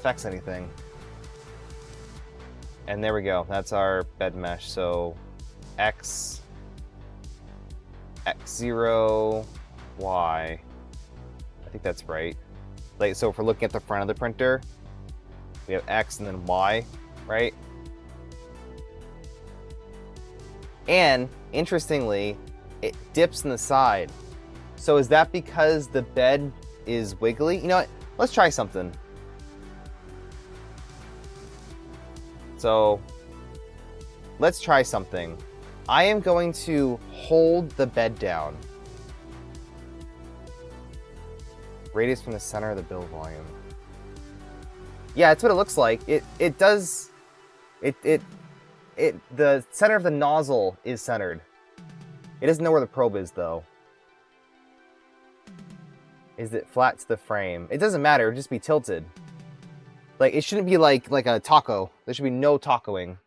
affects anything. And there we go. That's our bed mesh. So X, X0, Y. I think that's right. Like, so if we're looking at the front of the printer, we have X and then Y, right? And interestingly, it dips in the side. So is that because the bed is wiggly? You know what? Let's try something. So let's try something. I am going to hold the bed down. Radius from the center of the build volume. Yeah, that's what it looks like. It does. The center of the nozzle is centered. It doesn't know where the probe is though. Is it flat to the frame? It doesn't matter. It'll just be tilted. Like it shouldn't be like a taco. There should be no tacoing.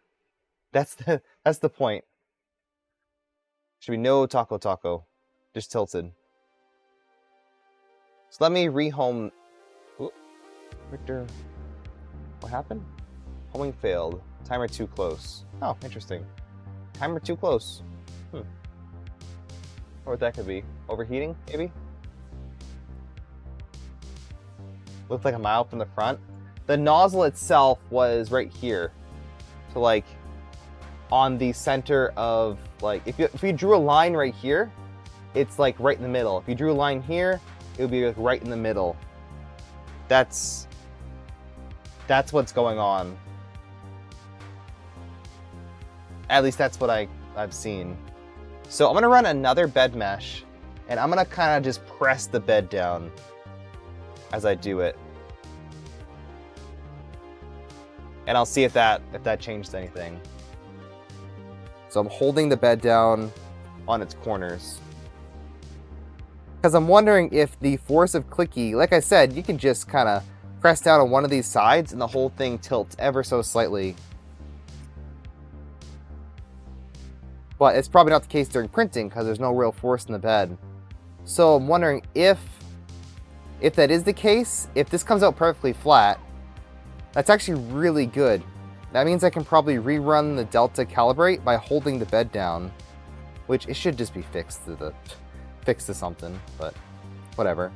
That's the point. Should be no taco. Just tilted. So let me rehome. Ooh, Victor, what happened? Homing failed. Timer too close. Oh, interesting. Timer too close. Or what that could be. Overheating, maybe? Looked like a mile from the front. The nozzle itself was right here. So like on the center of like if you drew a line right here, it's like right in the middle. If you drew a line here, it would be like right in the middle. That's what's going on. At least that's what I've seen. So I'm gonna run another bed mesh, and I'm gonna kind of just press the bed down as I do it, and I'll see if that changed anything. So I'm holding the bed down on its corners because I'm wondering if the force of clicky, like I said, you can just kind of press down on one of these sides and the whole thing tilts ever so slightly. But it's probably not the case during printing because there's no real force in the bed. So I'm wondering if that is the case, if this comes out perfectly flat, that's actually really good. That means I can probably rerun the Delta Calibrate by holding the bed down, which it should just be fixed to something, but whatever.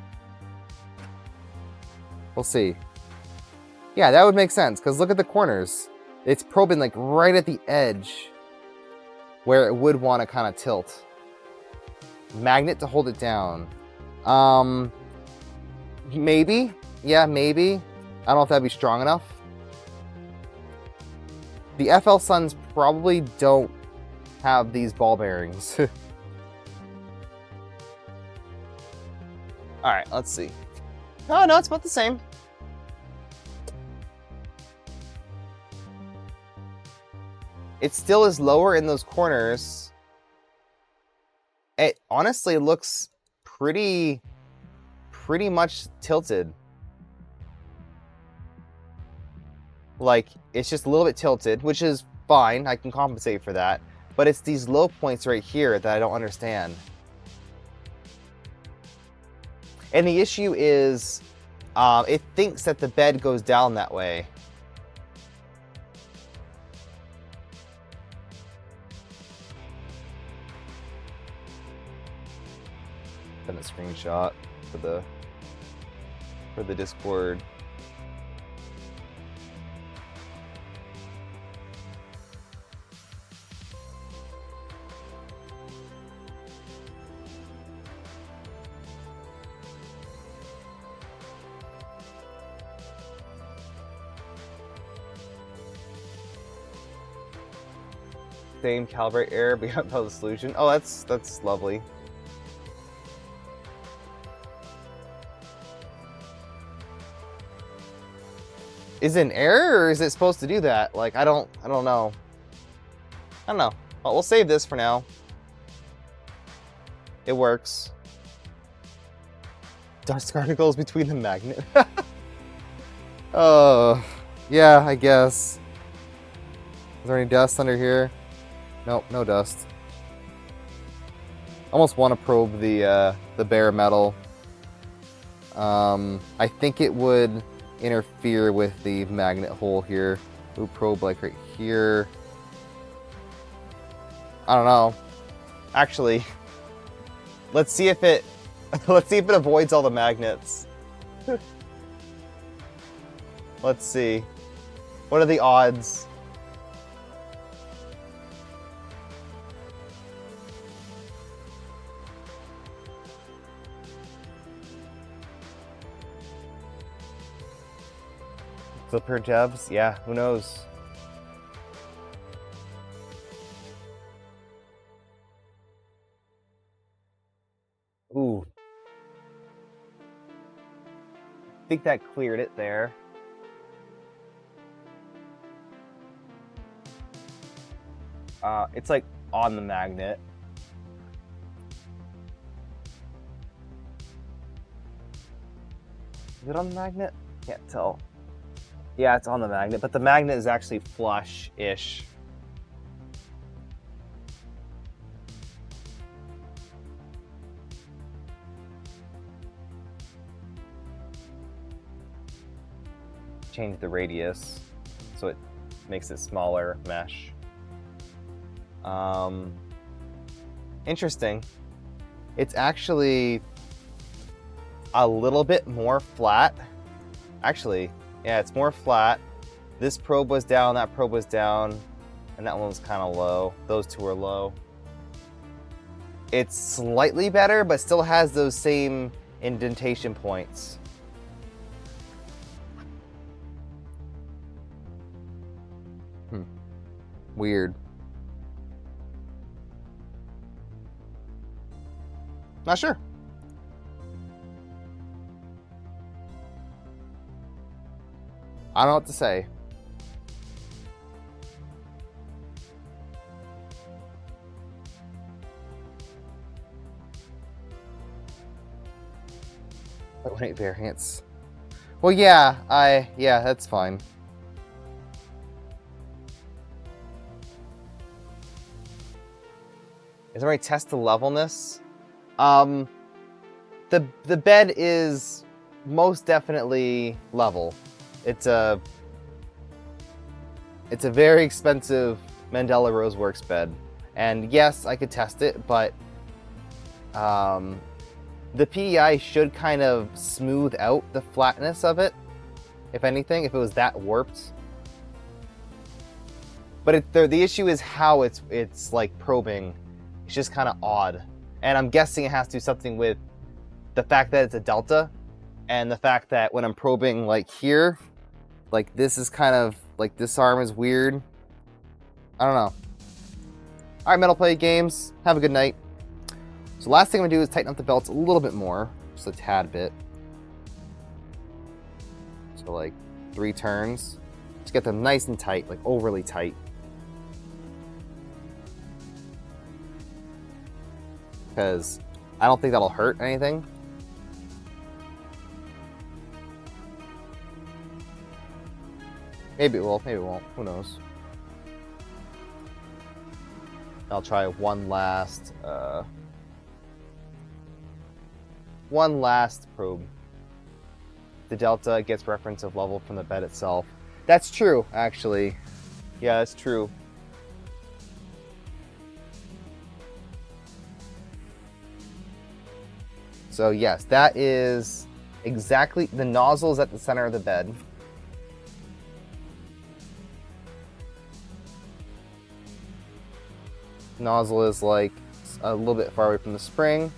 We'll see. Yeah, that would make sense because look at the corners. It's probing like right at the edge where it would want to kind of tilt. Magnet to hold it down. Maybe. Yeah, maybe. I don't know if that'd be strong enough. The FL Suns probably don't have these ball bearings. Alright, let's see. Oh, no, it's about the same. It still is lower in those corners. It honestly looks pretty much tilted. Like, it's just a little bit tilted, which is fine. I can compensate for that. But it's these low points right here that I don't understand. And the issue is, it thinks that the bed goes down that way. Send a screenshot for the Discord. Same calibrate error, but you don't tell the solution. Oh, that's lovely. Is it an error or is it supposed to do that? Like I don't know. I don't know. Well, we'll save this for now. It works. Dust particles between the magnet. Oh, yeah, I guess. Is there any dust under here? Nope, no dust. Almost want to probe the bare metal. I think it would interfere with the magnet hole here. Ooh, probe like right here. I don't know. Actually, let's see if it avoids all the magnets. Let's see. What are the odds? Flipper jabs? Yeah, who knows? Ooh. I think that cleared it there. It's like on the magnet. Is it on the magnet? Can't tell. Yeah, it's on the magnet, but the magnet is actually flush-ish. Change the radius so it makes it smaller mesh. Interesting. It's actually a little bit more flat. Actually, yeah, it's more flat. This probe was down, that probe was down, and that one was kind of low. Those two are low. It's slightly better, but still has those same indentation points. Weird. Not sure. I don't know what to say. Oh, wait, variants. Well, yeah, that's fine. Is there any test to levelness? The bed is most definitely level. It's a very expensive Mandela Roseworks bed, and yes, I could test it, but the PEI should kind of smooth out the flatness of it, if anything, if it was that warped. But the issue is how it's like probing. It's just kind of odd, and I'm guessing it has to do something with the fact that it's a delta, and the fact that when I'm probing like here, like this is kind of like this arm is weird. I don't know. All right, Metal Play Games, have a good night. So last thing I'm gonna do is tighten up the belts a little bit more, just a tad bit. So like 3 turns, just get them nice and tight, like overly tight. Because I don't think that'll hurt anything. Maybe it will, maybe it won't, who knows. I'll try one last probe. The delta gets reference of level from the bed itself. That's true, actually. Yeah, that's true. So yes, that is exactly, the nozzle is at the center of the bed. Nozzle is like a little bit far away from the spring.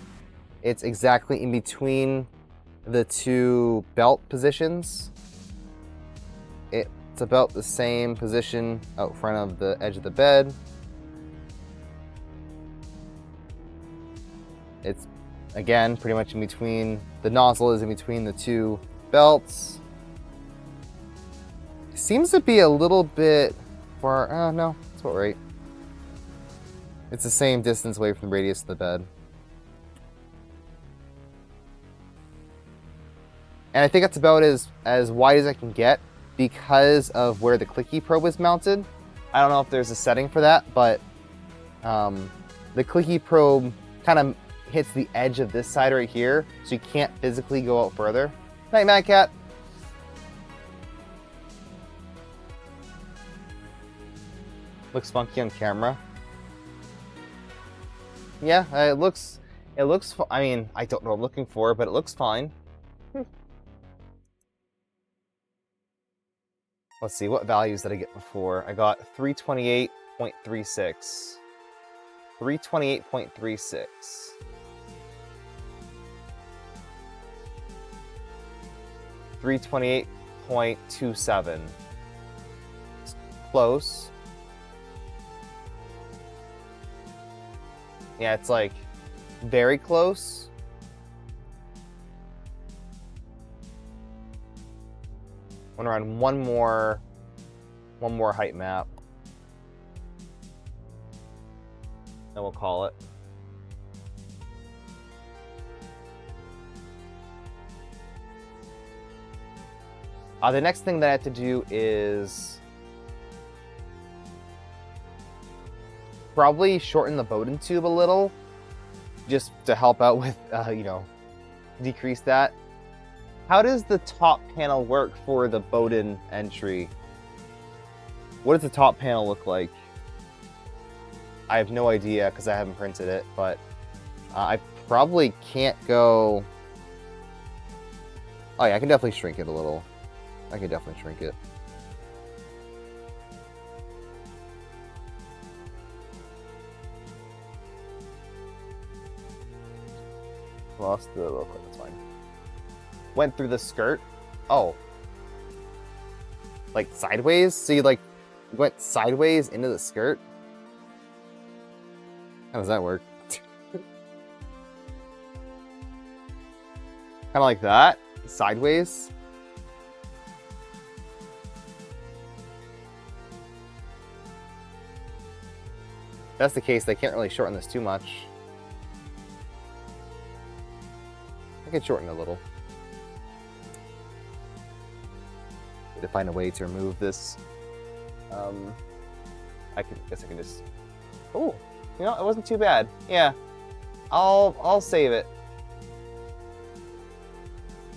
It's exactly in between the 2 belt positions. It's about the same position out front of the edge of the bed. It's again pretty much in between, the nozzle is in between the 2 belts. It seems to be a little bit far, oh no, it's about right. It's the same distance away from the radius of the bed. And I think that's about as wide as I can get because of where the clicky probe is mounted. I don't know if there's a setting for that, but the clicky probe kind of hits the edge of this side right here, so you can't physically go out further. Night, Mad Cat. Looks funky on camera. Yeah, it looks. I mean, I don't know what I'm looking for, but it looks fine. Let's see, what values did I get before? I got 328.36. 328.36. 328.27. It's close. Yeah, it's like very close. Went around one more height map. Then we'll call it. The next thing that I have to do is probably shorten the Bowden tube a little, just to help out with, decrease that. How does the top panel work for the Bowden entry? What does the top panel look like? I have no idea because I haven't printed it, but I probably can't go... Oh yeah, I can definitely shrink it a little. I can definitely shrink it. Lost the real quick, that's fine. Went through the skirt. Oh. Like sideways? So you like went sideways into the skirt? How does that work? Kind of like that? Sideways? If that's the case, they can't really shorten this too much. I can shorten a little. Need to find a way to remove this. I guess I can just. Oh, you know, it wasn't too bad. Yeah, I'll save it.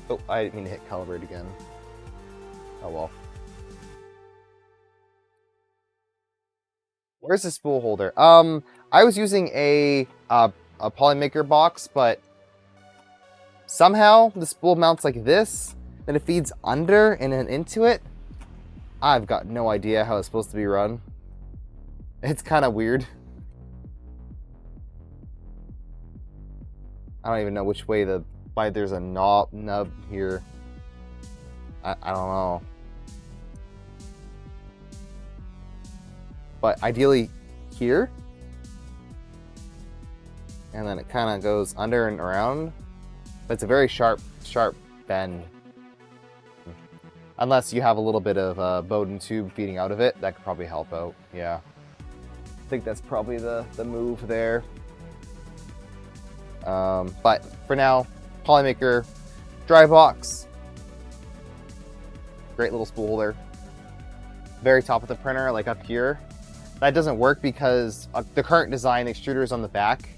Oh, I didn't mean to hit calibrate again. Oh well. Where's the spool holder? I was using a Polymaker box, but somehow the spool mounts like this, then it feeds under and then into it. I've got no idea how it's supposed to be run. It's kind of weird. I don't even know which way why there's a nub here. I don't know. But ideally here. And then it kind of goes under and around. But it's a very sharp bend. Unless you have a little bit of Bowden tube feeding out of it, that could probably help out. Yeah. I think that's probably the move there. But for now, Polymaker, dry box. Great little spool holder. Very top of the printer, like up here. That doesn't work because the current design extruder is on the back.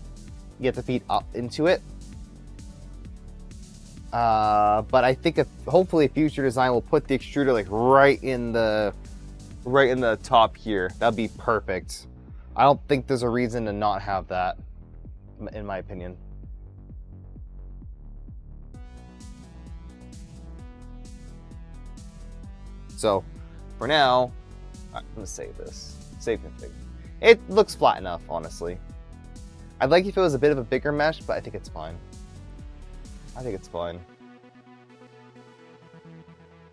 You have to feed up into it. But I think hopefully a future design will put the extruder like right in the top here. That'd be perfect. I don't think there's a reason to not have that, in my opinion. So, for now, I'm gonna save this. Save config. It looks flat enough, honestly. I'd like if it was a bit of a bigger mesh, but I think it's fine. I think it's fine.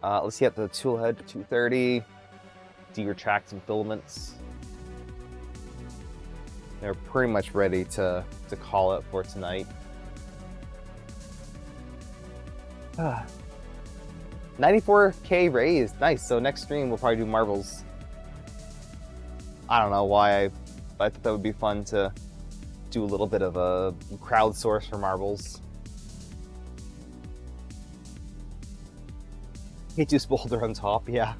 Let's get the tool head to 230. De-retract some filaments. They're pretty much ready to call it for tonight. 94K raised. Nice. So next stream we'll probably do marbles. I don't know why I thought that would be fun to do a little bit of a crowdsource for marbles. K2 spoolder on top, yeah.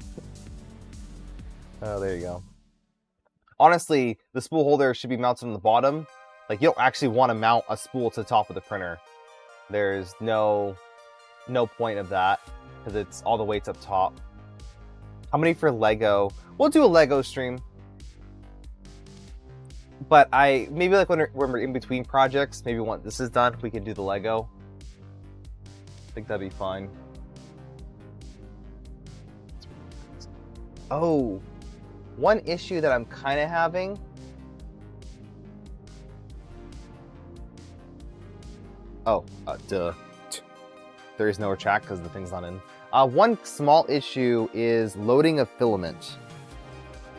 Oh, there you go. Honestly, the spool holder should be mounted on the bottom. Like, you don't actually want to mount a spool to the top of the printer. There's no point of that, because it's all the weights up top. How many for Lego? We'll do a Lego stream. But maybe like when we're in between projects, maybe once this is done, we can do the Lego. I think that'd be fine. Oh, one issue that I'm kind of having. Oh, duh. There is no retract because the thing's not in. One small issue is loading a filament.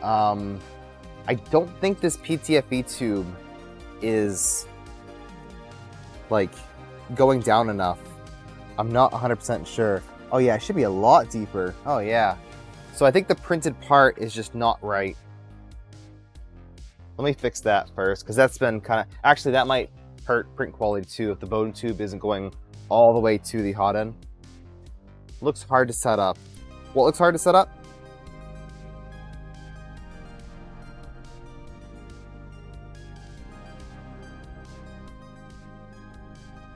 I don't think this PTFE tube is like going down enough. I'm not 100% sure. Oh yeah, it should be a lot deeper. Oh yeah. So I think the printed part is just not right. Let me fix that first, because that's been kind of... Actually, that might hurt print quality too if the Bowden tube isn't going all the way to the hot end. Looks hard to set up. What looks hard to set up?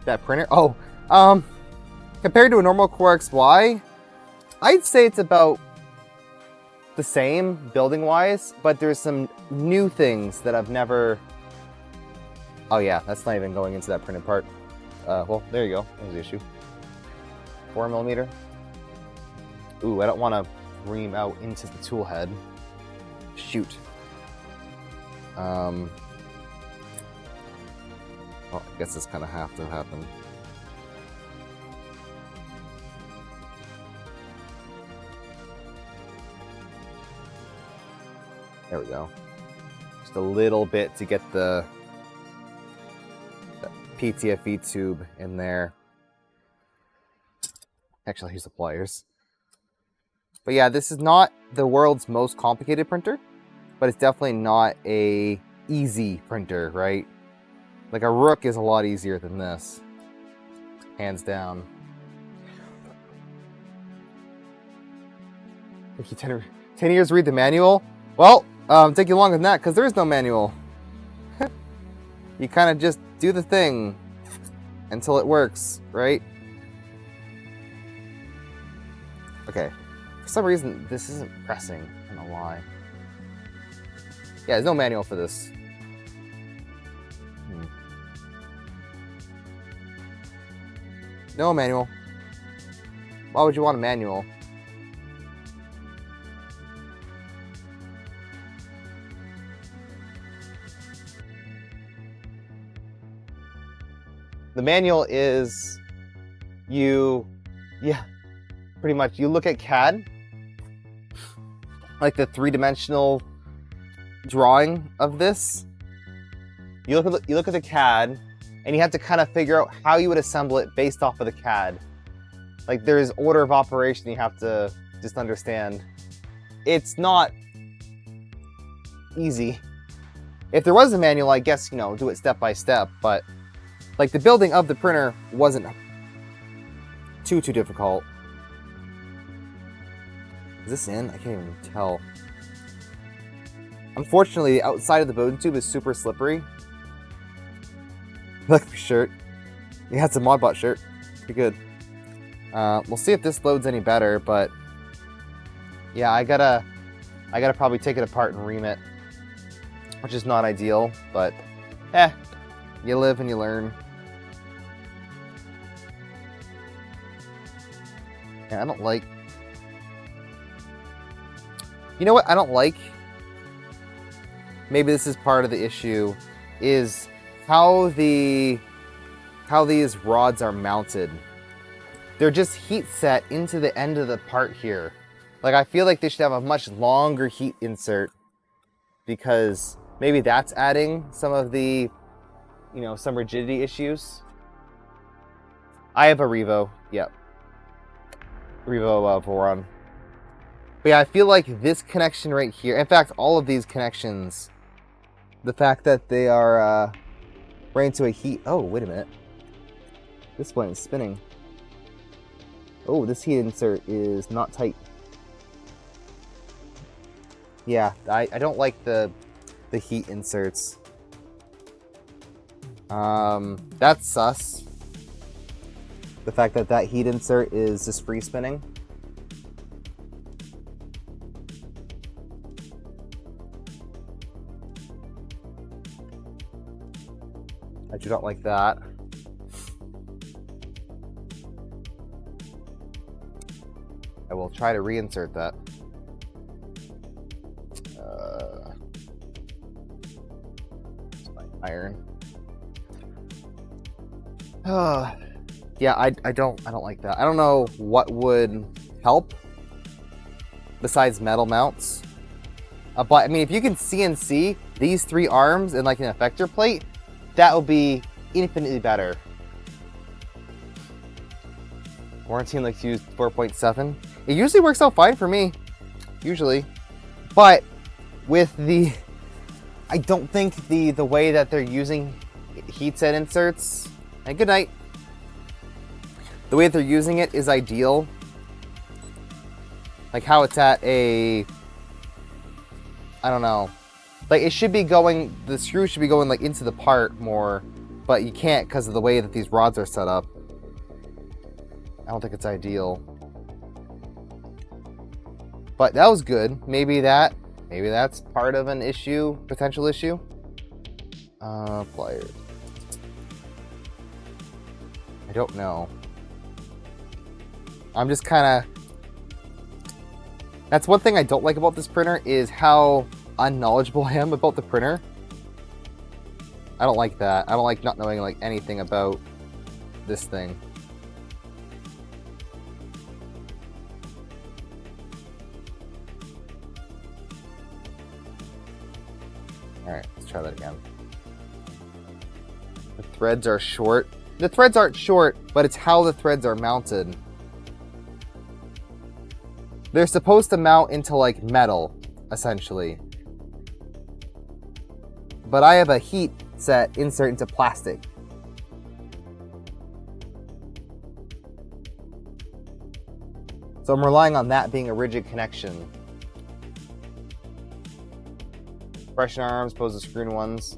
That printer? Oh, compared to a normal Core XY, I'd say it's about the same building-wise, but there's some new things that I've never... Oh yeah, that's not even going into that printed part. Well, there you go. That was the issue. 4mm. Ooh, I don't want to ream out into the tool head. Shoot. Well, I guess this kind of have to happen. There we go. Just a little bit to get the PTFE tube in there. Actually, here's the pliers. But yeah, this is not the world's most complicated printer, but it's definitely not a easy printer, right? Like a Rook is a lot easier than this, hands down. Take you 10 years to read the manual? Well, take you longer than that because there is no manual. You kind of just do the thing until it works, right? Okay. For some reason, this isn't pressing. I don't know why. Yeah, there's no manual for this. No manual. Why would you want a manual? The manual is pretty much you look at CAD, like the three-dimensional drawing of this. You look at the CAD, and you have to kind of figure out how you would assemble it based off of the CAD. Like there's order of operation you have to just understand. It's not easy. If there was a manual, I guess, you know, do it step by step, but like the building of the printer wasn't too difficult. Is this in? I can't even tell. Unfortunately, the outside of the Bowden tube is super slippery. Look at my shirt. Yeah, it's a Modbot shirt. Pretty good. We'll see if this loads any better, but yeah, I gotta probably take it apart and ream it, which is not ideal, but you live and you learn. Yeah, I don't like... You know what I don't like? Maybe this is part of the issue, is how these rods are mounted. They're just heat set into the end of the part here. Like, I feel like they should have a much longer heat insert, because maybe that's adding some of the, you know, some rigidity issues. I have a Revo, yep. Revo Voron. But yeah, I feel like this connection right here, in fact, all of these connections, the fact that they are right into a heat... Oh, wait a minute. This one is spinning. Oh, this heat insert is not tight. Yeah, I don't like the heat inserts. That's sus. The fact that that heat insert is just free spinning. I do not like that. I will try to reinsert that. Iron. Yeah, I don't like that. I don't know what would help besides metal mounts. But I mean, if you can CNC these 3 arms and like an effector plate, that would be infinitely better. Warranty likes to use 4.7. It usually works out fine for me, usually. But with the, I don't think the way that they're using heat set inserts, and good night, the way that they're using it is ideal. Like how it's at a, I don't know, like it should be going, the screw should be going like into the part more, but you can't because of the way that these rods are set up. I don't think it's ideal. But that was good. Maybe that's part of an issue, potential issue. Pliers. I don't know. I'm just kind of... That's one thing I don't like about this printer is how unknowledgeable I am about the printer. I don't like that. I don't like not knowing like anything about this thing. Alright, let's try that again. The threads are short. The threads aren't short, but it's how the threads are mounted. They're supposed to mount into like metal, essentially. But I have a heat set insert into plastic. So I'm relying on that being a rigid connection. Compression arms opposed to screw-in ones.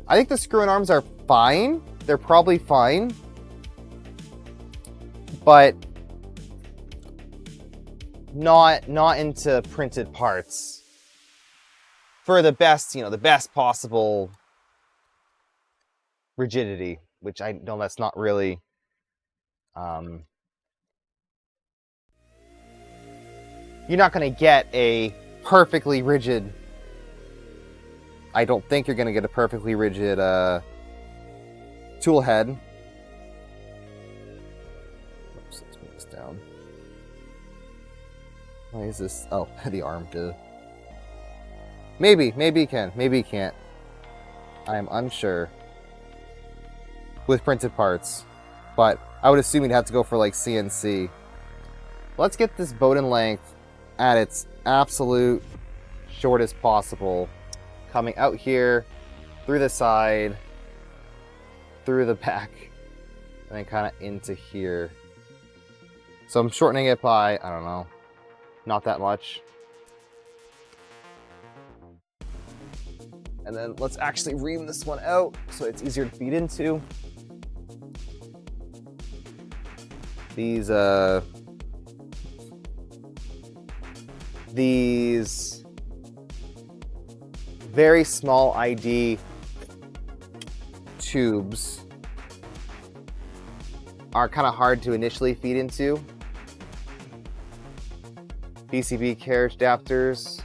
I think the screw-in arms are fine. They're probably fine. But not into printed parts. For the best, the best possible rigidity, which I know that's not really you're not going to get a perfectly rigid, I don't think you're going to get a perfectly rigid tool head. Oops, let's move this down. Why is this? Oh, the arm did. Maybe you can, maybe you can't. I am unsure with printed parts, but I would assume you'd have to go for like CNC. Let's get this Bowden length at its absolute shortest possible, coming out here, through the side, through the back, and then kind of into here. So I'm shortening it by, I don't know, not that much. And then let's actually ream this one out so it's easier to feed into. These very small ID tubes are kind of hard to initially feed into. PCB carriage adapters.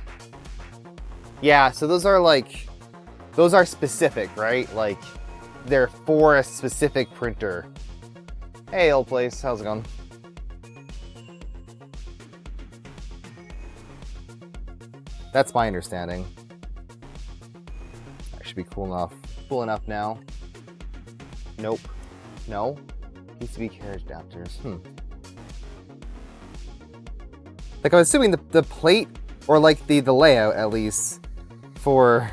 Yeah, so those are specific, right? Like, they're for a specific printer. Hey, old place, how's it going? That's my understanding. That should be cool enough. Cool enough now. Nope. No. PCB carriage adapters. Like, I'm assuming the plate, or like the layout at least, for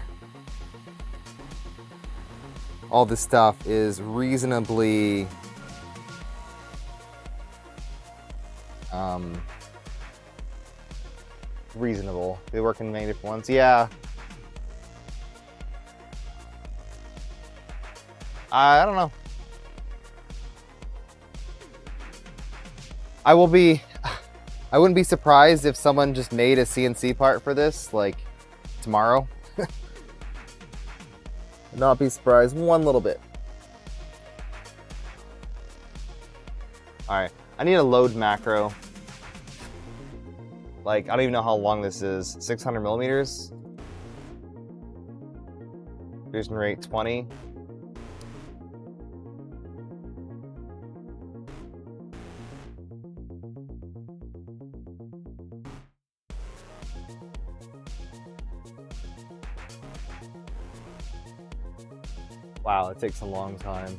all this stuff is reasonably reasonable. They work in many different ones. Yeah. I don't know. I wouldn't be surprised if someone just made a CNC part for this, like, tomorrow. Not be surprised one little bit. Alright, I need a load macro. Like, I don't even know how long this is. 600 millimeters? Fusion rate 20. Wow, it takes a long time.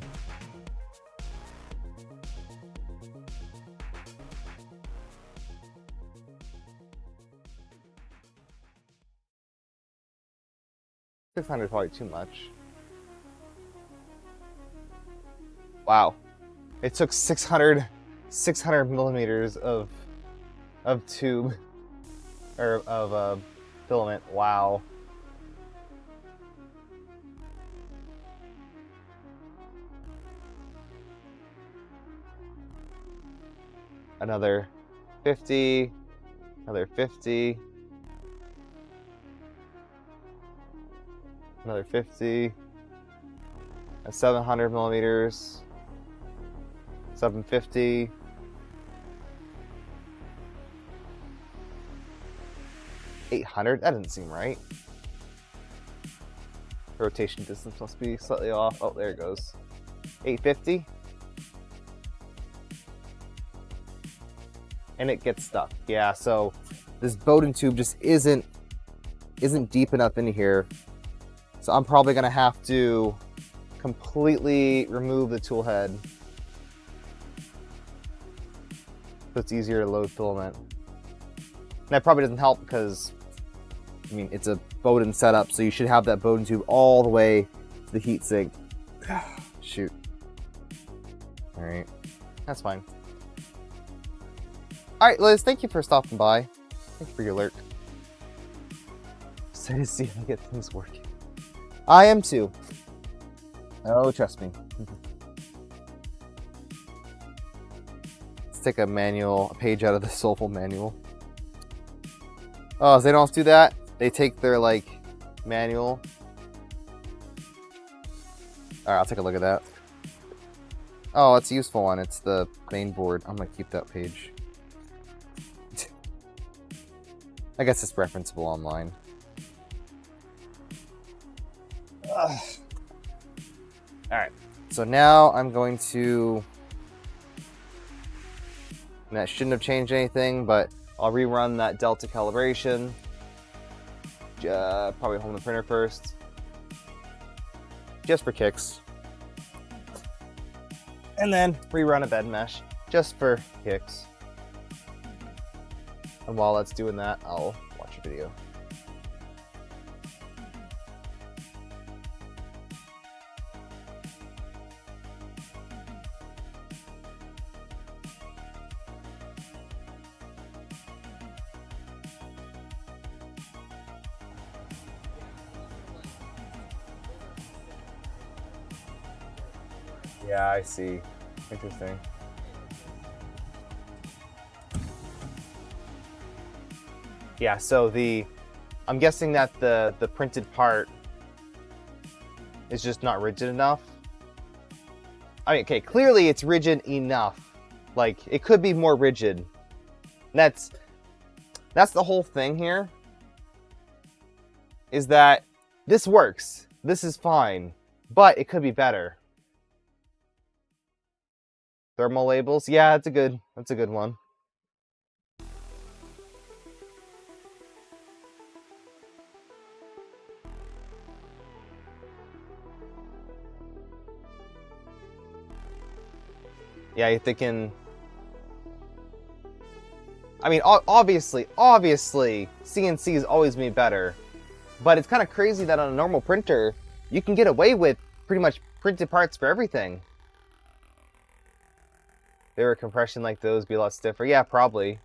$600 is probably too much. Wow, it took 600 millimeters of tube or of filament. Wow. Another 50, another 50, another 50, and 700 millimeters, 750, $800. That doesn't seem right. Rotation distance must be slightly off. Oh, there it goes. 850. And it gets stuck. Yeah, so this Bowden tube just isn't deep enough into here. So I'm probably gonna have to completely remove the tool head so it's easier to load filament. And that probably doesn't help because, I mean, it's a Bowden setup, so you should have that Bowden tube all the way to the heatsink. Shoot. All right, that's fine. All right, Liz, thank you for stopping by. Thank you for your alert. Excited to see if I get things working. I am too. Oh, trust me. Let's take a page out of the Soulful manual. Oh, so they don't have to do that? They take their, like, manual. All right, I'll take a look at that. Oh, it's a useful one. It's the main board. I'm gonna keep that page. I guess it's referenceable online. Alright, so now I'm going to... And that shouldn't have changed anything, but I'll rerun that delta calibration. Probably home the printer first. Just for kicks. And then rerun a bed mesh, just for kicks. And while that's doing that, I'll watch a video. Yeah, I see. Interesting. Yeah, so I'm guessing that the printed part is just not rigid enough. I mean, okay, clearly it's rigid enough. Like, it could be more rigid. That's the whole thing here. Is that this works. This is fine, but it could be better. Thermal labels, yeah, that's a good one. Yeah, you're thinking... I mean, obviously, CNC has always been better. But it's kind of crazy that on a normal printer, you can get away with pretty much printed parts for everything. They were compression like those, be a lot stiffer. Yeah, probably.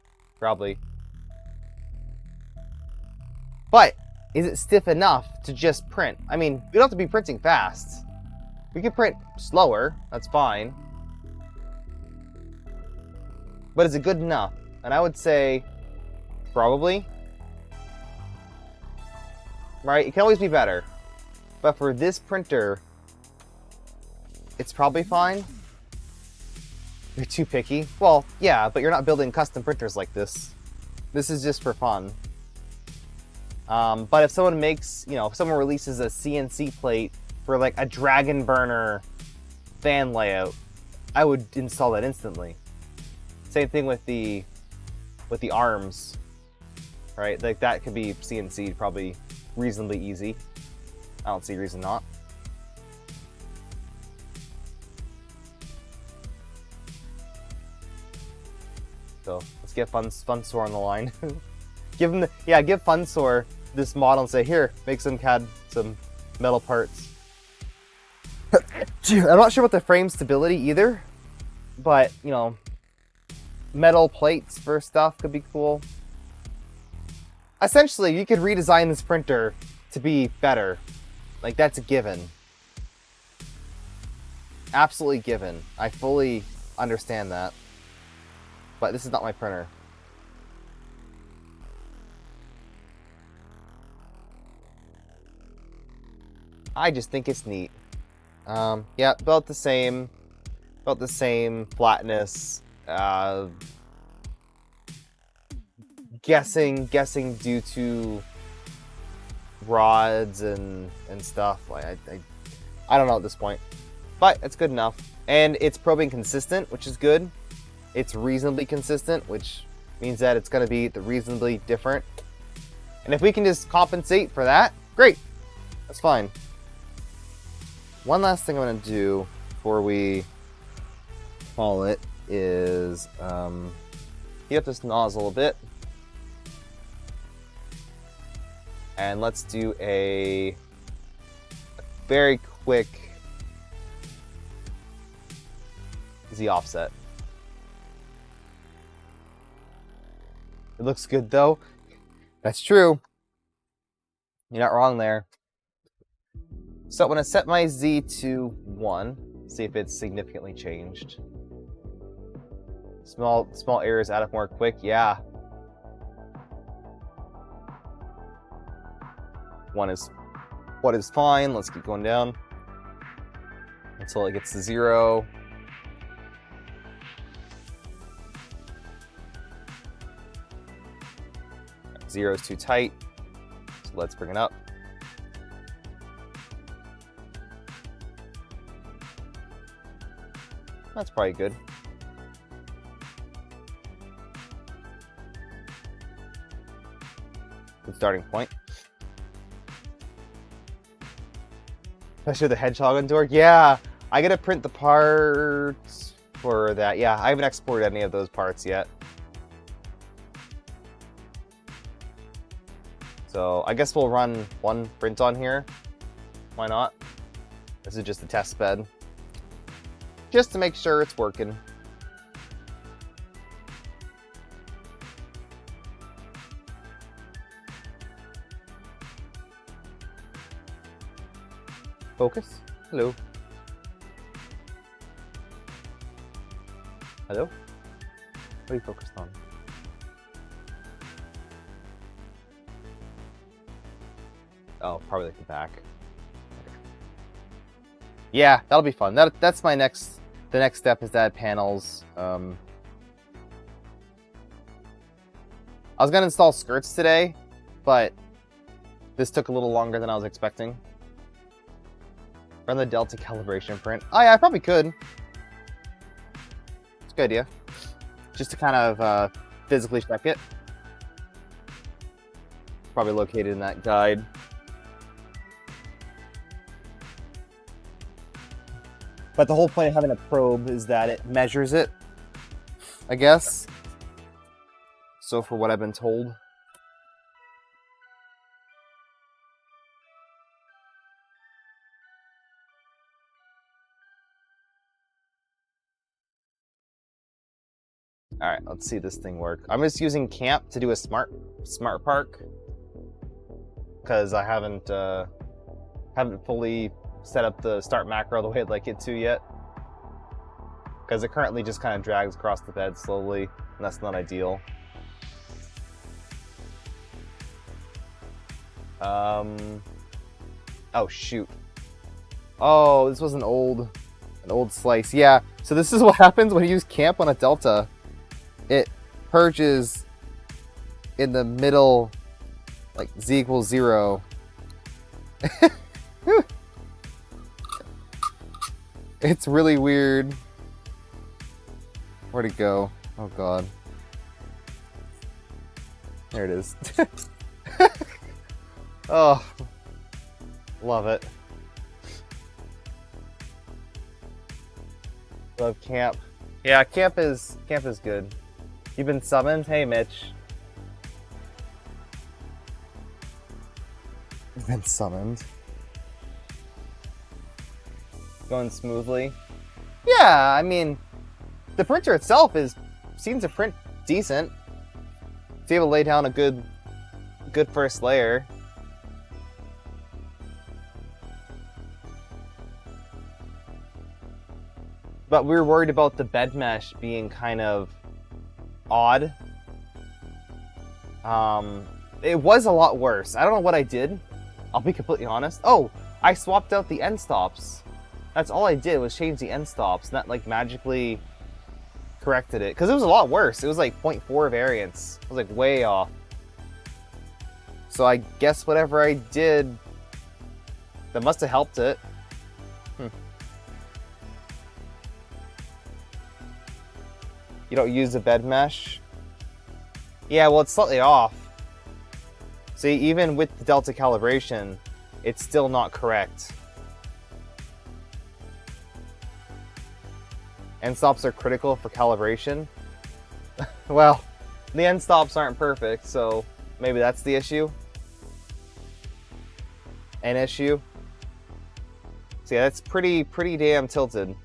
But, is it stiff enough to just print? I mean, we don't have to be printing fast. We can print slower, that's fine. But is it good enough? And I would say, probably. Right? It can always be better. But for this printer, it's probably fine. You're too picky? Well, yeah, but you're not building custom printers like this. This is just for fun. But if someone makes, if someone releases a CNC plate for like a dragon burner fan layout, I would install that instantly. Same thing with the arms, right? Like that could be CNC'd probably reasonably easy. I don't see a reason not. So let's get Funsor on the line. give Funsor this model and say, here, make some metal parts. I'm not sure about the frame stability either, but metal plates for stuff could be cool. Essentially, you could redesign this printer to be better. Like, that's a given. Absolutely given. I fully understand that. But this is not my printer. I just think it's neat. Yeah, about the same flatness. Guessing due to rods and stuff. I don't know at this point, but it's good enough, and it's probing consistent, which is good. It's reasonably consistent, which means that it's going to be reasonably different. And if we can just compensate for that, great. That's fine. One last thing I'm going to do before we call it is heat up this nozzle a bit. And let's do a very quick Z offset. It looks good though. That's true. You're not wrong there. So I'm going to set my Z to 1, see if it's significantly changed. Small errors add up more quick. Yeah. 1 is fine. Let's keep going down until it gets to 0. Zero is too tight, so let's bring it up. That's probably good. Good starting point. Especially the hedgehog on door. Yeah, I gotta print the parts for that. Yeah, I haven't exported any of those parts yet. So I guess we'll run one print on here. Why not? This is just a test bed. Just to make sure it's working. Focus. Hello. Hello? What are you focused on? Oh, probably like the back. Okay. Yeah, that'll be fun. That's the next step is to add panels. I was gonna install skirts today, but this took a little longer than I was expecting. Run the Delta calibration print. Oh yeah, I probably could. It's a good idea. Just to kind of physically check it. Probably located in that guide. But the whole point of having a probe is that it measures it, I guess. So for what I've been told. All right, let's see this thing work. I'm just using Camp to do a smart park because I haven't fully set up the start macro the way I'd like it to yet. Because it currently just kind of drags across the bed slowly, and that's not ideal. Oh shoot. Oh, this was an old slice. Yeah, So this is what happens when you use camp on a Delta. It purges in the middle, like z equals 0. It's really weird. Where'd it go? Oh god. There it is. Oh, love it. Love camp. Yeah, camp is good. You've been summoned? Hey, Mitch. You've been summoned. Going smoothly. Yeah, I mean, the printer itself seems to print decent. It's able to lay down a good first layer. But we were worried about the bed mesh being kind of odd. It was a lot worse. I don't know what I did. I'll be completely honest. Oh, I swapped out the end stops. That's all I did was change the end stops, not like magically corrected it. Because it was a lot worse. It was like 0.4 variance. It was like way off. So I guess whatever I did, that must have helped it. You don't use the bed mesh? Yeah, well, it's slightly off. See, even with the Delta calibration, it's still not correct. End stops are critical for calibration. Well, the end stops aren't perfect, so maybe that's the issue. An issue. So yeah, that's pretty damn tilted.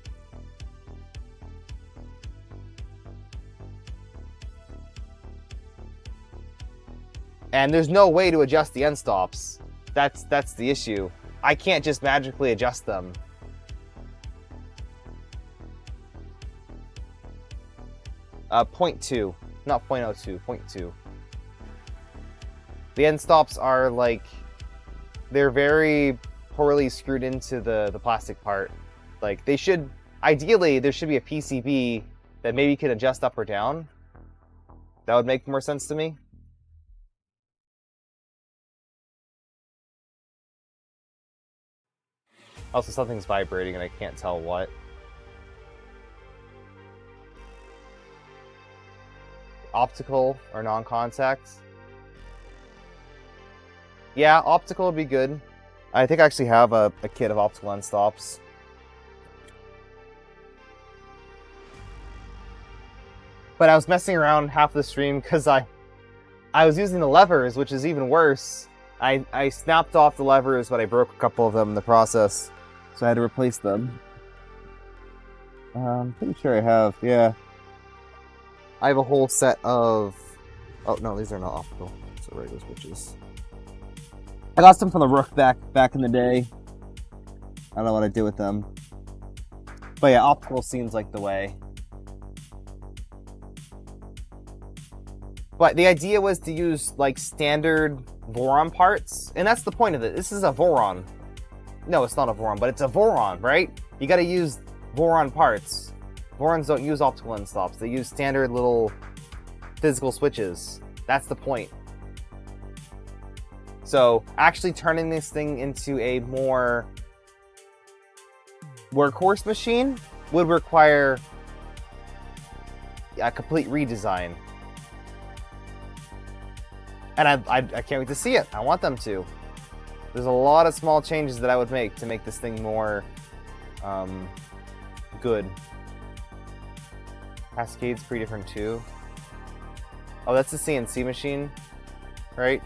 And there's no way to adjust the end stops. That's the issue. I can't just magically adjust them. Uh, 0.2, not 0.02, 0.2. The end stops are like, they're very poorly screwed into the plastic part. Like they should, ideally there should be a PCB that maybe can adjust up or down. That would make more sense to me. Also, something's vibrating and I can't tell what. Optical or non-contact? Yeah, optical would be good. I think I actually have a kit of optical end stops. But I was messing around half the stream because I was using the levers, which is even worse. I snapped off the levers, but I broke a couple of them in the process. So I had to replace them. I'm pretty sure I have, yeah. I have a whole set of... Oh, no, these are not optical. These are regular switches. I got some from the Rook back in the day. I don't know what I did with them. But yeah, optical seems like the way. But the idea was to use like standard Voron parts, and that's the point of it. This is a Voron. No, it's not a Voron, but it's a Voron, right? You gotta use Voron parts. Vorons don't use optical end stops. They use standard little physical switches. That's the point. So actually turning this thing into a more workhorse machine would require a complete redesign. And I can't wait to see it. I want them to. There's a lot of small changes that I would make to make this thing more good. Cascade's pretty different too. Oh, that's the CNC machine, right?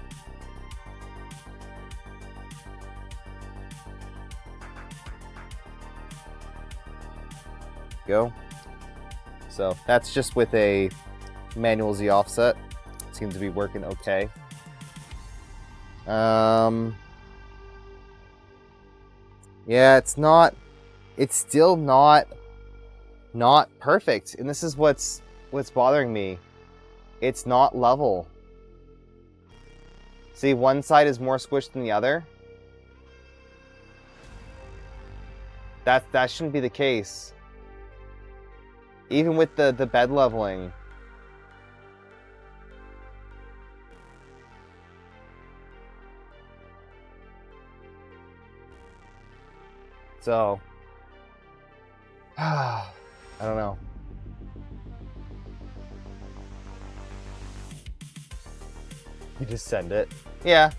Go. So that's just with a manual Z offset. Seems to be working okay. Yeah, it's still not perfect, and this is what's bothering me. It's not level. See, one side is more squished than the other. That shouldn't be the case. Even with the bed leveling. So, I don't know. You just send it. Yeah.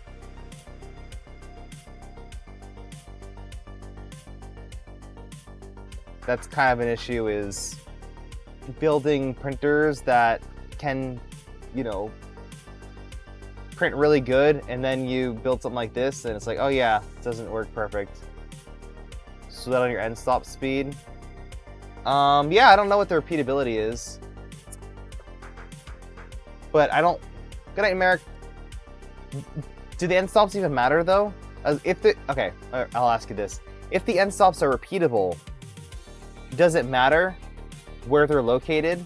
That's kind of an issue, is building printers that can, you know, print really good, and then you build something like this and it's like, oh yeah, it doesn't work perfect. So that on your end stop speed. Yeah, I don't know what the repeatability is. But I don't... Good night, Merrick. Do the end stops even matter though? Okay, I'll ask you this. If the end stops are repeatable, does it matter where they're located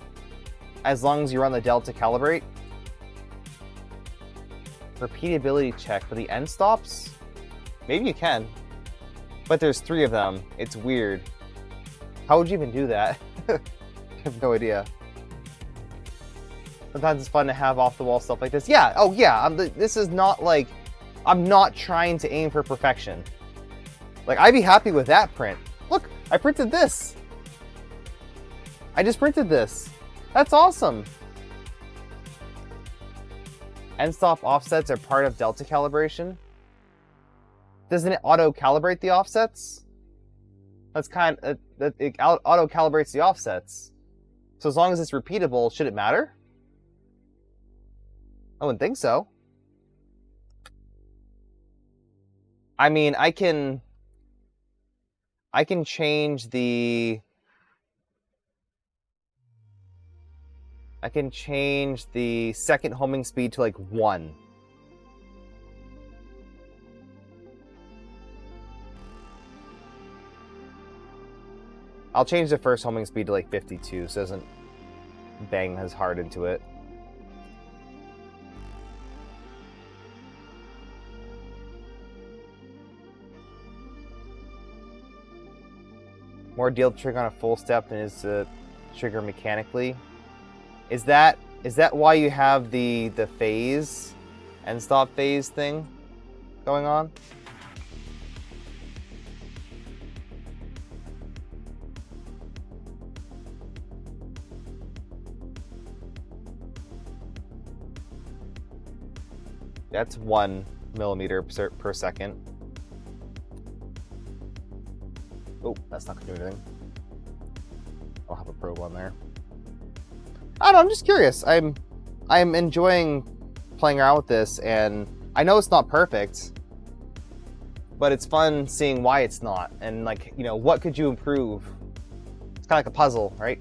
as long as you run the delta calibrate? Repeatability check for the end stops? Maybe you can. But there's 3 of them. It's weird. How would you even do that? I have no idea. Sometimes it's fun to have off-the-wall stuff like this. Yeah, oh yeah, this is not like... I'm not trying to aim for perfection. Like, I'd be happy with that print. Look, I printed this. I just printed this. That's awesome. End stop offsets are part of delta calibration. Doesn't it auto-calibrate the offsets? That's kind of... it auto-calibrates the offsets. So as long as it's repeatable, should it matter? I wouldn't think so. I mean, I can change the... I can change the second homing speed to like 1. I'll change the first homing speed to like 52 so it doesn't bang as hard into it. More deal to trigger on a full step than is to trigger mechanically. Is that why you have the phase, end stop phase thing going on? That's 1 millimeter per second. Oh, that's not gonna do anything. I'll have a probe on there. I don't know, I'm just curious. I'm enjoying playing around with this, and I know it's not perfect, but it's fun seeing why it's not, and like, you know, what could you improve? It's kind of like a puzzle, right?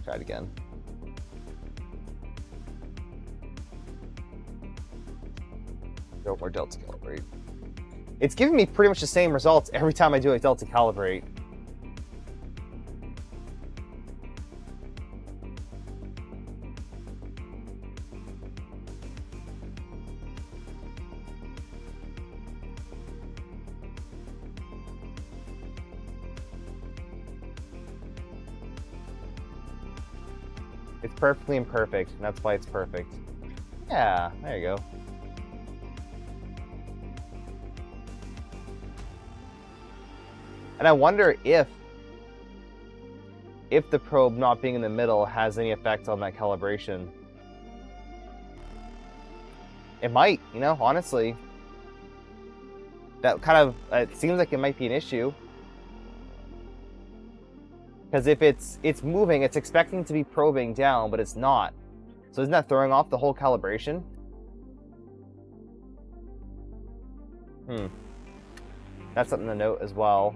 Try it again. Go for delta calibrate. It's giving me pretty much the same results every time I do a delta calibrate. It's perfectly imperfect, and that's why it's perfect. Yeah, there you go. And I wonder if the probe not being in the middle has any effect on that calibration. It might, you know, honestly. That kind of, it seems like it might be an issue. Because if it's moving, it's expecting to be probing down, but it's not. So isn't that throwing off the whole calibration? That's something to note as well.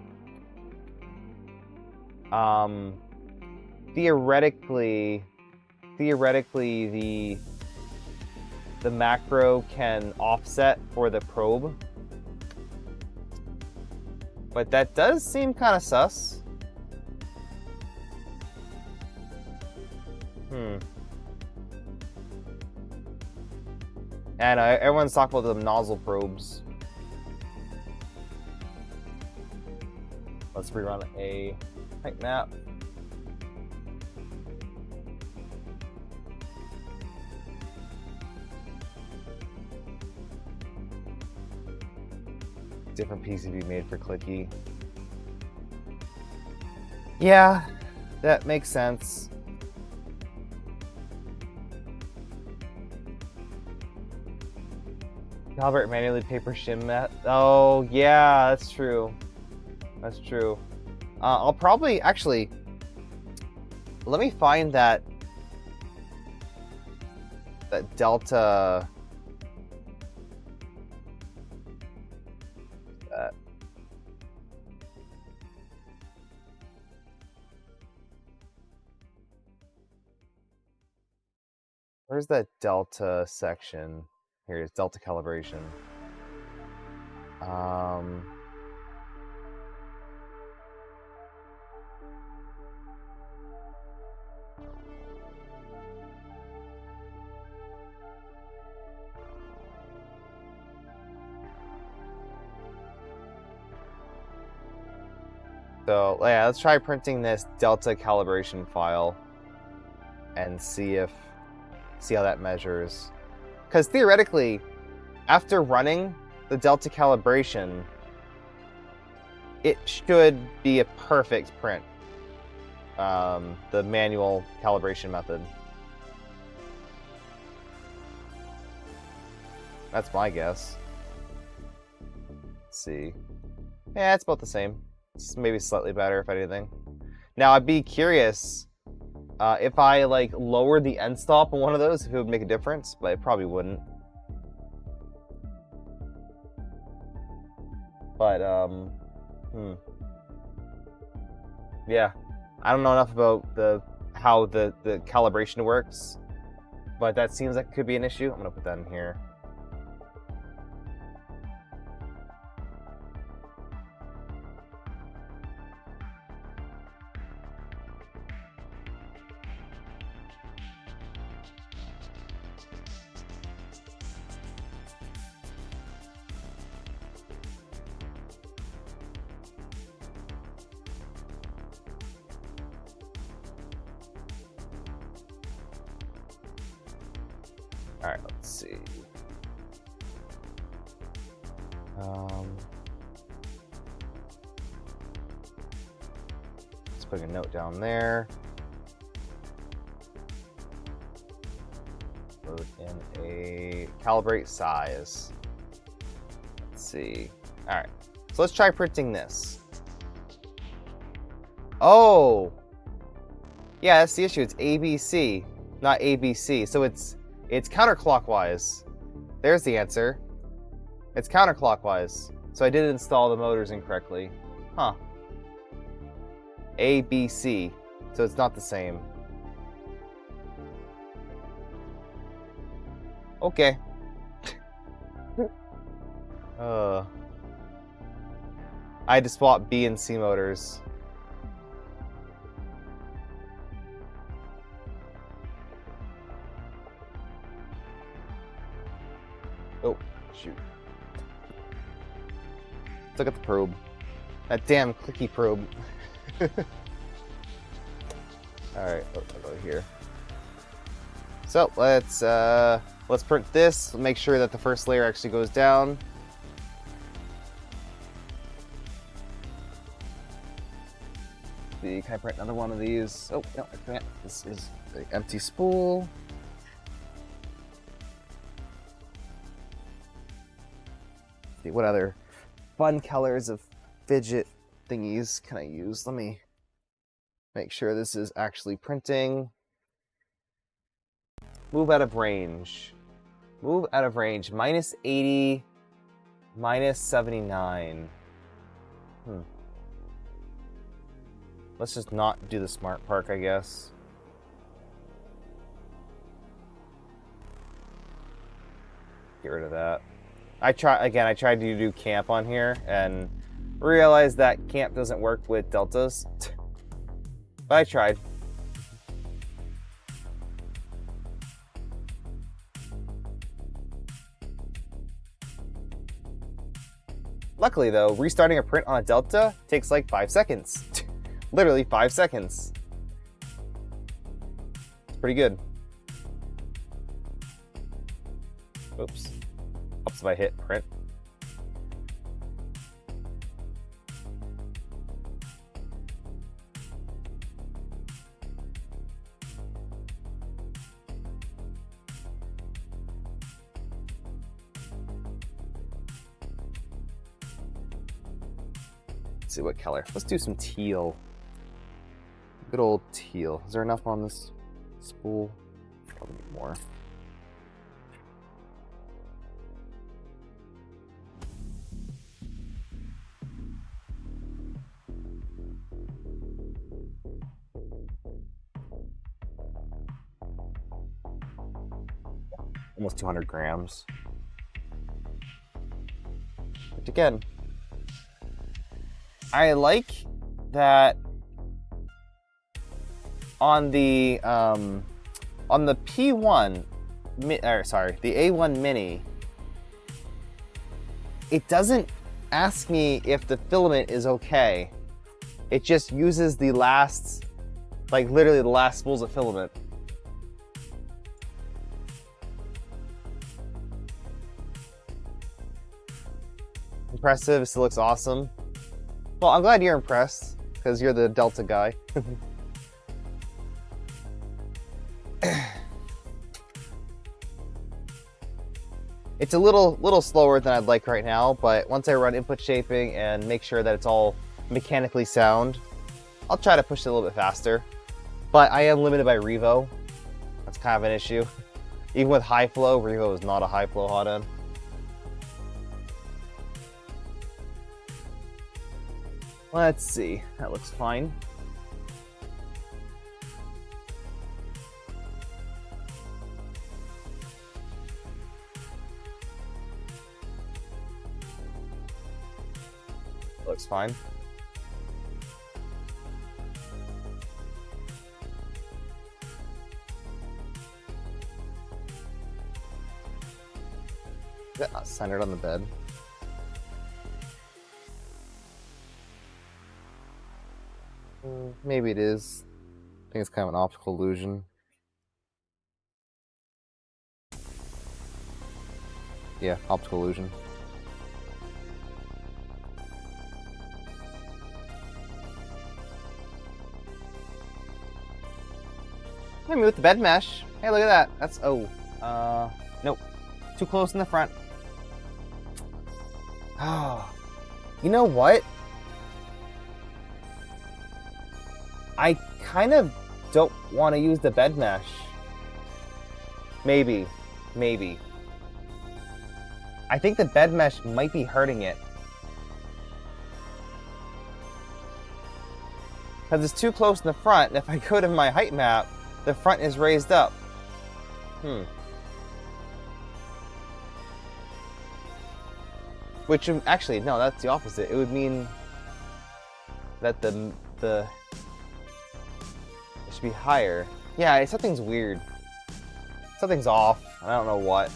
Theoretically, the macro can offset for the probe, but that does seem kind of sus. And everyone's talking about the nozzle probes. Let's rerun a height map. Different PCB made for clicky. Yeah, that makes sense. Calibrate manually paper shim mat. Oh, yeah, that's true. That's true. I'll probably, actually, let me find that delta. Where's that delta section? Here it is, delta calibration. So yeah, let's try printing this delta calibration file and see how that measures. Because theoretically, after running the delta calibration, it should be a perfect print. The manual calibration method. That's my guess. Let's see. Yeah, it's about the same. It's maybe slightly better, if anything. Now, I'd be curious if I like lowered the end stop on one of those, if it would make a difference, but it probably wouldn't. But yeah, I don't know enough about how the calibration works, but that seems like it could be an issue. I'm gonna put that in here. All right, let's see. Let's put a note down there. Load in a calibrate size. Let's see. All right, so let's try printing this. Oh, yeah, that's the issue. It's ABC, not ABC. So it's counterclockwise. There's the answer. It's counterclockwise. So I did install the motors incorrectly. Huh. ABC. So it's not the same. Okay. I had to swap B and C motors. Oh, shoot. Let's look at the probe. That damn clicky probe. Alright, I'll go here. So let's print this, make sure that the first layer actually goes down. Can I print another one of these? Oh, no, I can't. This is the empty spool. See, what other fun colors of fidget thingies can I use? Let me make sure this is actually printing. Move out of range. Move out of range. Minus 80, minus 79. Let's just not do the smart park, I guess. Get rid of that. I tried to do camp on here and realized that camp doesn't work with deltas. But I tried. Luckily though, restarting a print on a delta takes like 5 seconds. Literally 5 seconds. It's pretty good. Oops. Oops, if I hit print. Let's see what color. Let's do some teal. Good old teal. Is there enough on this spool? Probably need more. Almost 200 grams. But again, I like that on the P1, the A1 Mini, it doesn't ask me if the filament is okay. It just uses the last, like literally the last spools of filament. Impressive, it still looks awesome. Well, I'm glad you're impressed, because you're the Delta guy. It's a little slower than I'd like right now, but once I run input shaping and make sure that it's all mechanically sound, I'll try to push it a little bit faster. But I am limited by Revo. That's kind of an issue. Even with high flow, Revo is not a high flow hot end. Let's see, that looks fine. Looks fine. Is that not centered on the bed? Maybe it is. I think it's kind of an optical illusion. Yeah, optical illusion. Maybe with the bed mesh. Hey, look at that. That's, nope. Too close in the front. Oh, you know what? I kind of don't want to use the bed mesh. Maybe. I think the bed mesh might be hurting it. Because it's too close in the front, and if I go to my height map, the front is raised up. Which, actually, no, that's the opposite. It would mean that the it should be higher. Yeah, something's weird. Something's off. I don't know what.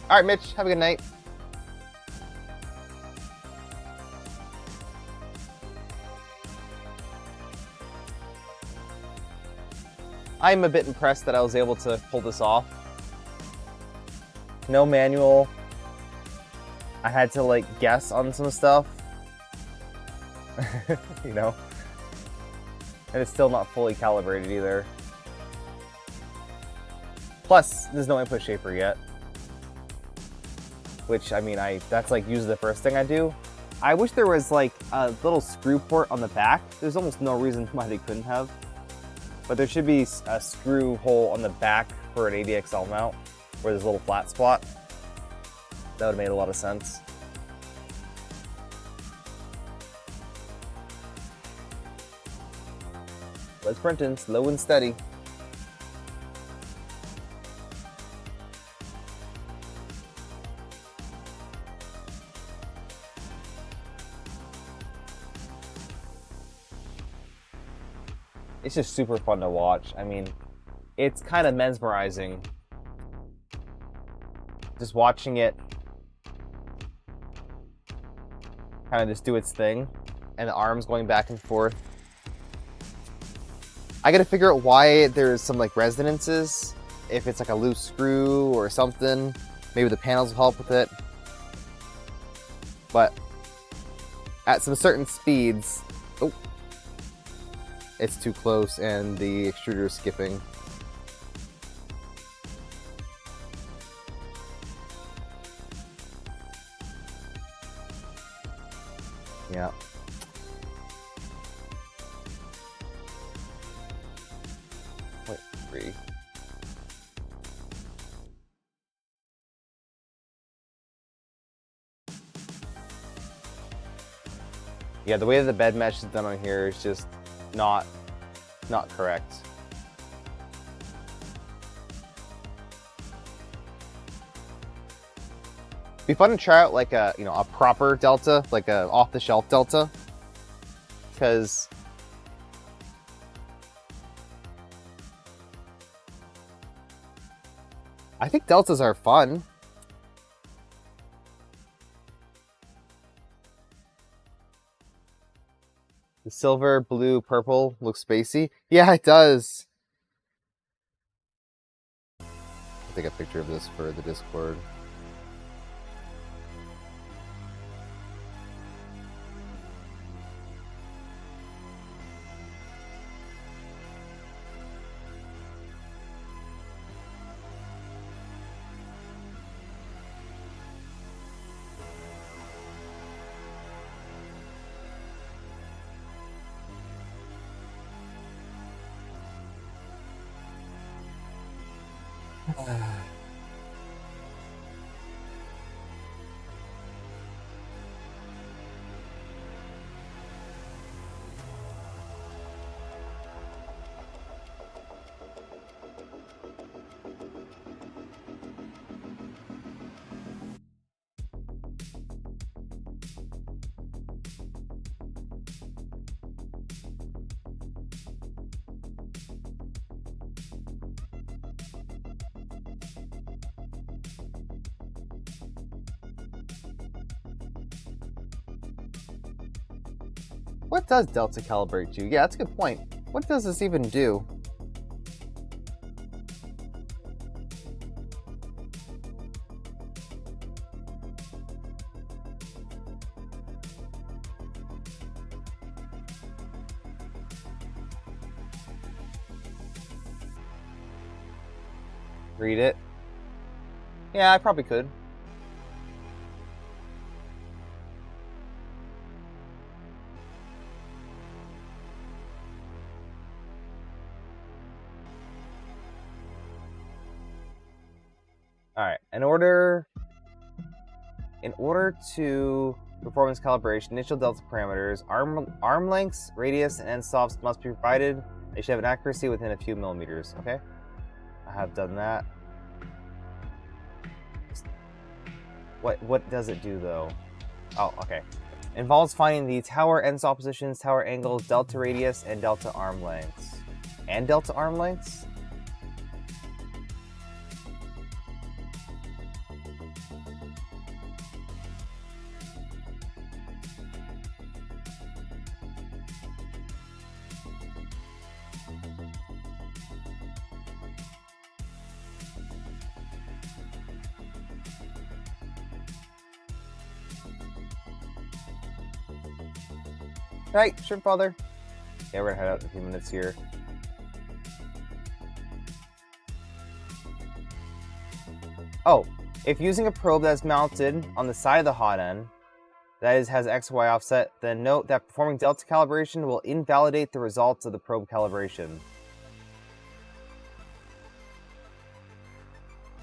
Alright, Mitch, have a good night. I'm a bit impressed that I was able to pull this off. No manual. I had to like guess on some stuff. You know? And it's still not fully calibrated either. Plus, there's no input shaper yet. Which, I mean, that's like usually the first thing I do. I wish there was like a little screw port on the back. There's almost no reason why they couldn't have. But there should be a screw hole on the back for an ADXL mount, where there's a little flat spot. That would have made a lot of sense. Let's printing, slow and steady. It's just super fun to watch. I mean, it's kind of mesmerizing. Just watching it kind of just do its thing, and the arms going back and forth. I gotta figure out why there's some like resonances. If it's like a loose screw or something. Maybe the panels will help with it. But at some certain speeds, it's too close and the extruder is skipping. Yeah. Wait, 3. Yeah, the way that the bed mesh is done on here is just not correct. It'd be fun to try out like a a proper delta, like a off-the-shelf delta, because I think deltas are fun. The silver, blue, purple looks spacey. Yeah, it does. I'll take a picture of this for the Discord. What does delta calibrate to? Yeah, that's a good point. What does this even do? Read it. Yeah, I probably could. All right. In order to perform this calibration, initial delta parameters, arm lengths, radius, and end stops must be provided. They should have an accuracy within a few millimeters. Okay, I have done that. What does it do though? Oh, okay. Involves finding the tower end stop positions, tower angles, delta radius, and delta arm lengths. And delta arm lengths? Right, sure, father. Yeah, we're gonna head out in a few minutes here. Oh, if using a probe that's mounted on the side of the hot end, that is, has XY offset, then note that performing delta calibration will invalidate the results of the probe calibration.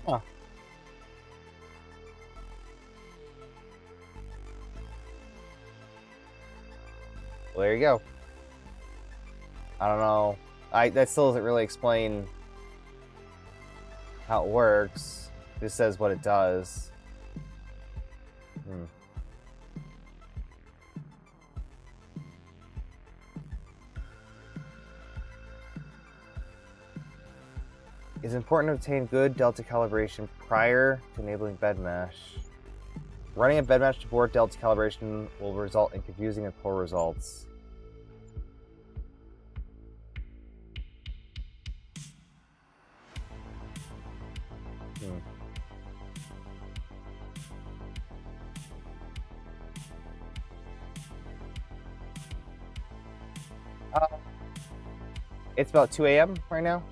Huh. Well, there you go. I don't know. That still doesn't really explain how it works. It just says what it does. It's important to obtain good delta calibration prior to enabling bed mesh. Running a bed mesh to abort delta calibration will result in confusing and poor results. It's about 2 a.m. right now.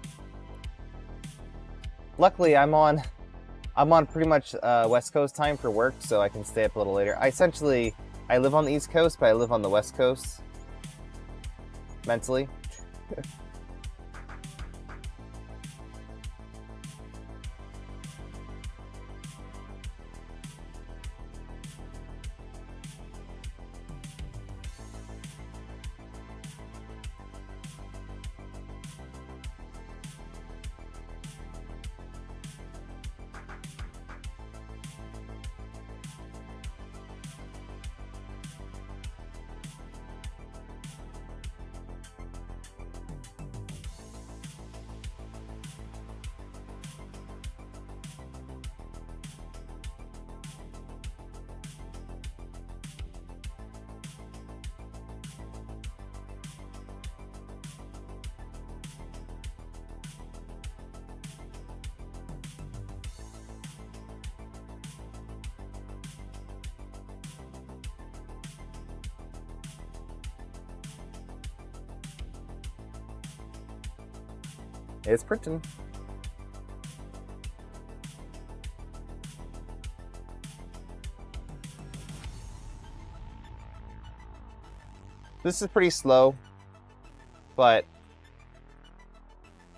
Luckily, I'm on pretty much West Coast time for work, so I can stay up a little later. I live on the East Coast, but I live on the West Coast mentally. It's printing. This is pretty slow, but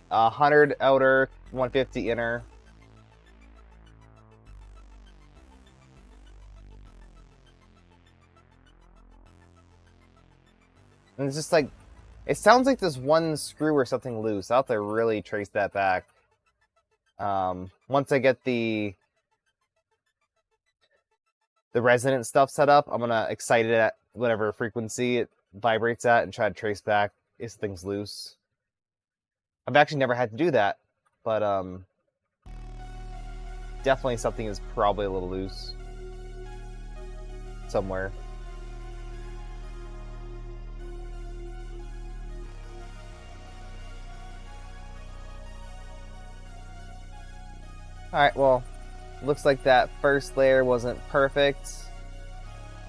100 outer, 150 inner. And it's just like, it sounds like there's one screw or something loose. I'll have to really trace that back. Once I get the resonance stuff set up, I'm gonna excite it at whatever frequency it vibrates at and try to trace back if things loose. I've actually never had to do that, but definitely something is probably a little loose somewhere. Alright, well, looks like that first layer wasn't perfect.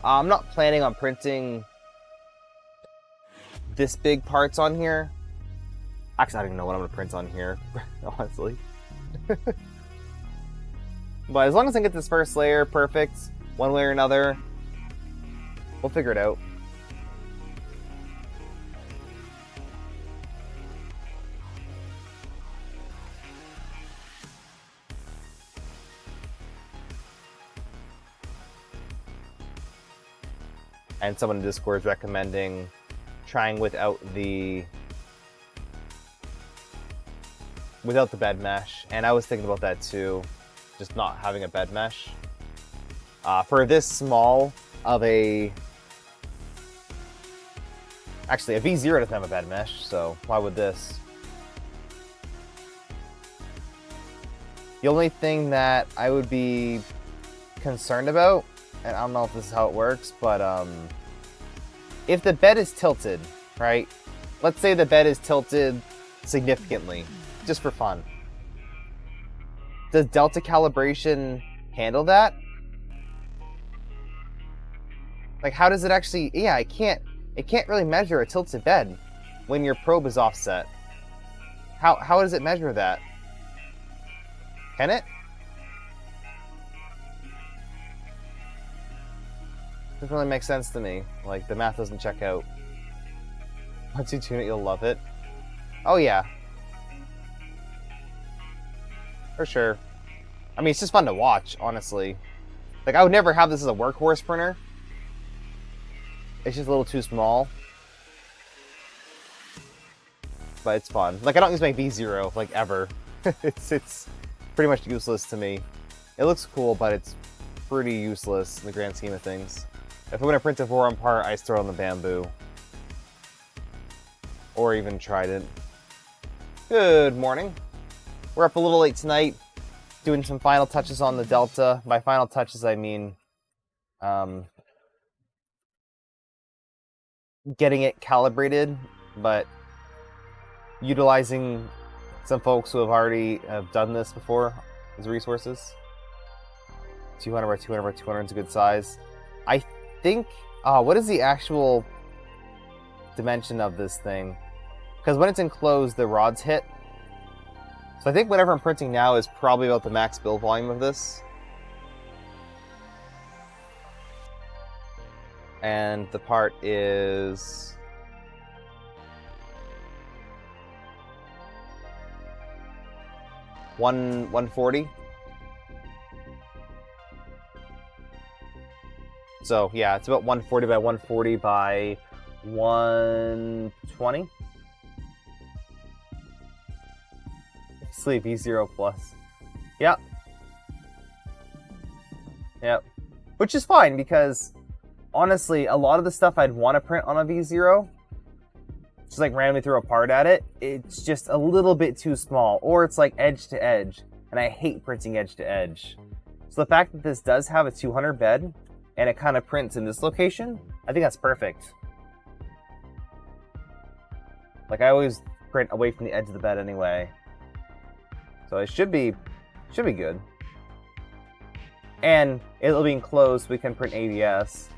I'm not planning on printing this big parts on here. Actually, I don't even know what I'm going to print on here, honestly. But as long as I get this first layer perfect, one way or another, we'll figure it out. And someone in Discord is recommending trying without the bed mesh, and I was thinking about that too, just not having a bed mesh. For this small of a... Actually, a V0 doesn't have a bed mesh, so why would this? The only thing that I would be concerned about, and I don't know if this is how it works, but if the bed is tilted, right? Let's say the bed is tilted significantly, just for fun. Does delta calibration handle that? Like, how does it actually... Yeah, it can't really measure a tilted bed when your probe is offset. How does it measure that? Can it? Doesn't really make sense to me. Like, the math doesn't check out. Once you tune it, you'll love it. Oh, yeah. For sure. I mean, it's just fun to watch, honestly. Like, I would never have this as a workhorse printer. It's just a little too small. But it's fun. Like, I don't use my V0, like, ever. It's pretty much useless to me. It looks cool, but it's pretty useless in the grand scheme of things. If I'm going to print a Voron part, I just throw it on the bamboo. Or even Trident. Good morning. We're up a little late tonight, doing some final touches on the Delta. By final touches, I mean getting it calibrated, but utilizing some folks who have already done this before as resources. 200 by 200 by 200 is a good size. I think, what is the actual dimension of this thing? Because when it's enclosed, the rods hit. So I think whatever I'm printing now is probably about the max build volume of this. And the part is 140. So yeah, it's about 140 by 140 by 120. Sleep V0 plus. Yep. Yep. Which is fine because honestly, a lot of the stuff I'd want to print on a V0, just like randomly throw a part at it, it's just a little bit too small, or it's like edge to edge, and I hate printing edge to edge. So the fact that this does have a 200 bed, and it kind of prints in this location, I think that's perfect. Like I always print away from the edge of the bed anyway. So it should be good. And it'll be enclosed, so we can print ABS.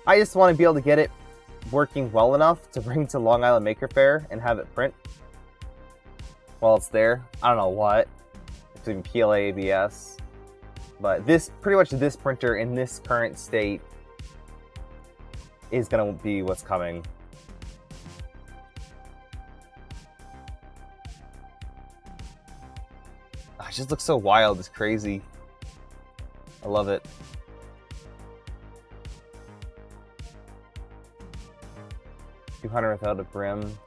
I just want to be able to get it working well enough to bring to Long Island Maker Faire and have it print while it's there. I don't know what. It's even PLA ABS. But this, pretty much this printer in this current state is going to be what's coming. It just looks so wild. It's crazy. I love it. $200 without a brim.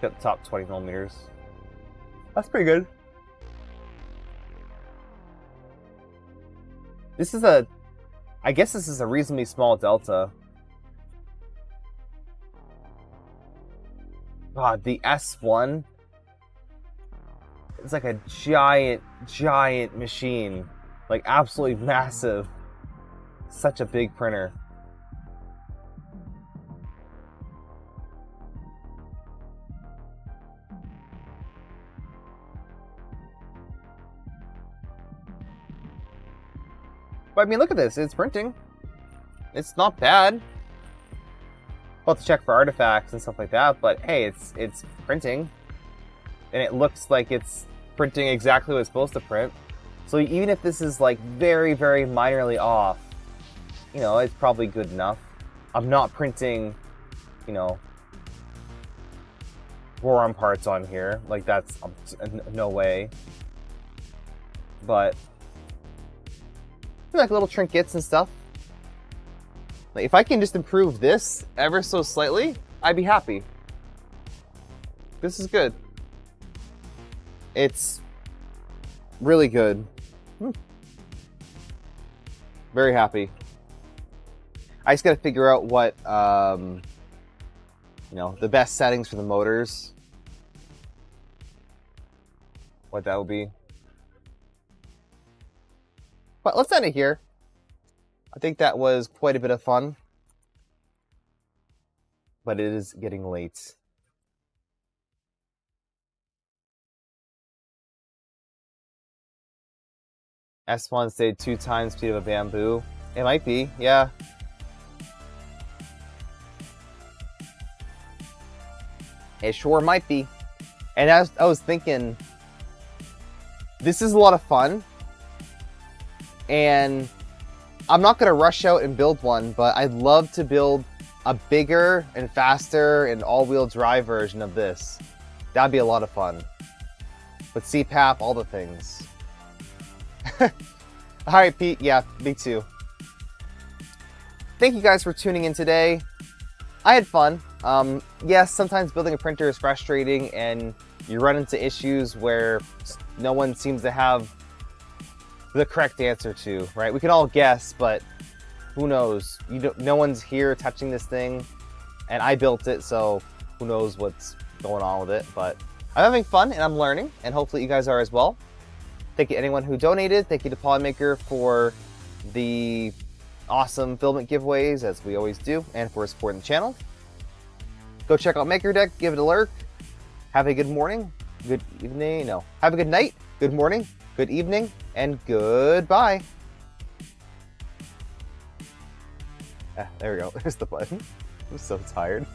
Got the top 20 millimeters. That's pretty good. This is a, I guess this is a reasonably small delta. God, the S1. It's like a giant machine. Like absolutely massive. Such a big printer. But I mean, look at this. It's printing. It's not bad. I'll have to check for artifacts and stuff like that, but hey, it's printing. And it looks like it's printing exactly what it's supposed to print. So even if this is like very minorly off, you know, it's probably good enough. I'm not printing, you know, forearm parts on here. Like that's no way. But like little trinkets and stuff. Like if I can just improve this ever so slightly, I'd be happy. This is good. It's really good. Very happy. I just gotta figure out what, you know, the best settings for the motors. What that will be. But let's end it here. I think that was quite a bit of fun. But it is getting late. S1 stayed 2 times speed of a bamboo. It might be, yeah. It sure might be. And as I was thinking, this is a lot of fun. And I'm not going to rush out and build one, but I'd love to build a bigger and faster and all-wheel drive version of this. That'd be a lot of fun. With CPAP, all the things. Alright, Pete. Yeah, me too. Thank you guys for tuning in today. I had fun. Yes, sometimes building a printer is frustrating and you run into issues where no one seems to have the correct answer to, right? We can all guess, but who knows? No one's here touching this thing, and I built it, so who knows what's going on with it. But I'm having fun, and I'm learning, and hopefully you guys are as well. Thank you to anyone who donated. Thank you to Polymaker for the awesome filament giveaways, as we always do, and for supporting the channel. Go check out MakerDeck, give it a lurk. Have a good morning, good evening, no. Have a good night, good morning, good evening, and goodbye. There we go. There's the button. I'm so tired.